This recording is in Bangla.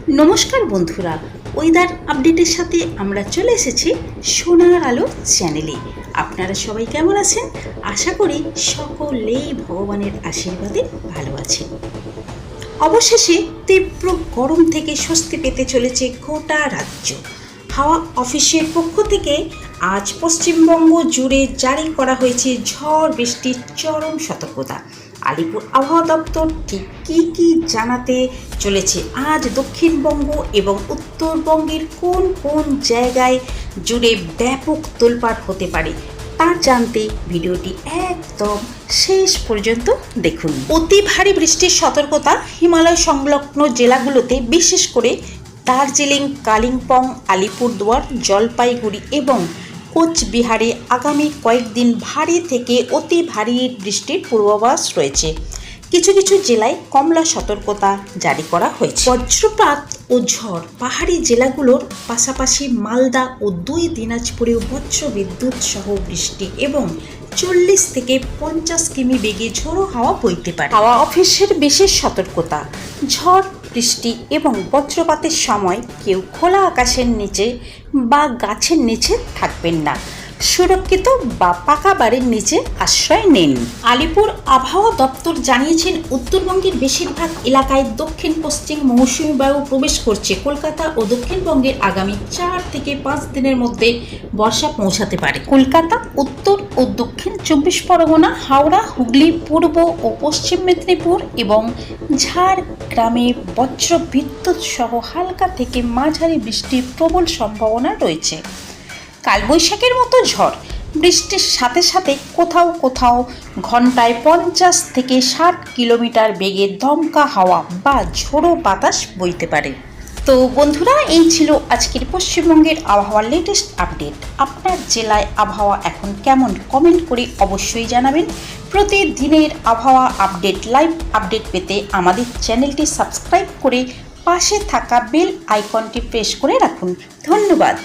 নমস্কার বন্ধুরা, ওয়েদার আপডেটের সাথে আমরা চলে এসেছি সোনার আলো চ্যানেলে। আপনারা সবাই কেমন আছেন? আশা করি সকলেই ভগবানের আশীর্বাদে ভালো আছেন। অবশেষে তীব্র গরম থেকে স্বস্তি পেতে চলেছে গোটা রাজ্য। হাওয়া অফিসের পক্ষ থেকে আজ পশ্চিমবঙ্গ জুড়ে জারি করা হয়েছে ঝড় বৃষ্টির চরম সতর্কতা। আলিপুর আবহাওয়া দপ্তর ঠিক কী কী জানাতে চলেছে, আজ দক্ষিণবঙ্গ এবং উত্তরবঙ্গের কোন কোন জায়গায় জুড়ে ব্যাপক তোলপাড় হতে পারে তা জানতে ভিডিওটি একদম শেষ পর্যন্ত দেখুন। অতি ভারী বৃষ্টির সতর্কতা হিমালয় সংলগ্ন জেলাগুলোতে, বিশেষ করে দার্জিলিং, কালিম্পং, আলিপুরদুয়ার, জলপাইগুড়ি এবং কোচবিহারে আগামী কয়েকদিন ভারী থেকে অতি ভারী বৃষ্টির পূর্বাভাস রয়েছে। কিছু কিছু জেলায় কমলা সতর্কতা জারি করা হয়েছে। বজ্রপাত ও ঝড় পাহাড়ি জেলাগুলোর পাশাপাশি মালদা ও 2 দিনাজপুরেও বজ্র বিদ্যুৎ সহ বৃষ্টি এবং 40 থেকে 50 কিমি বেগে ঝোড়ো হাওয়া বইতে পারে। হাওয়া অফিসের বিশেষ সতর্কতা, ঝড় বৃষ্টি এবং বজ্রপাতের সময় কেউ খোলা আকাশের নিচে বা গাছের নিচে থাকবেন না, সুরক্ষিত বা পাকা বাড়ির নিচে আশ্রয় নিন। আলিপুর আবহাওয়া দপ্তর জানিয়েছেন, উত্তরবঙ্গের বেশিরভাগ এলাকায় দক্ষিণ পশ্চিম মৌসুমী বায়ু প্রবেশ করছে। কলকাতা ও দক্ষিণবঙ্গের আগামী 4 থেকে 5 দিনের মধ্যে বর্ষা পৌঁছাতে পারে। কলকাতা, উত্তর ও দক্ষিণ 24 পরগনা, হাওড়া, হুগলি, পূর্ব ও পশ্চিম মেদিনীপুর এবং ঝাড়গ্রামে বজ্র বিদ্যুৎ সহ হালকা থেকে মাঝারি বৃষ্টির প্রবল সম্ভাবনা রয়েছে। কালবৈশাখীর মতো ঝড় বৃষ্টির সাথে সাথে কোথাও কোথাও ঘন্টায় 50 থেকে 60 কিলোমিটার বেগে দমকা হাওয়া বা ঝোড়ো বাতাস বইতে পারে। তো বন্ধুরা, এই ছিল আজকের পশ্চিমবঙ্গের আবহাওয়ার লেটেস্ট আপডেট। আপনার জেলায় আবহাওয়া এখন কেমন, কমেন্ট করে অবশ্যই জানাবেন। প্রতিদিনের আবহাওয়া আপডেট, লাইভ আপডেট পেতে আমাদের চ্যানেলটি সাবস্ক্রাইব করে পাশে থাকা বেল আইকনটি প্রেস করে রাখুন। ধন্যবাদ।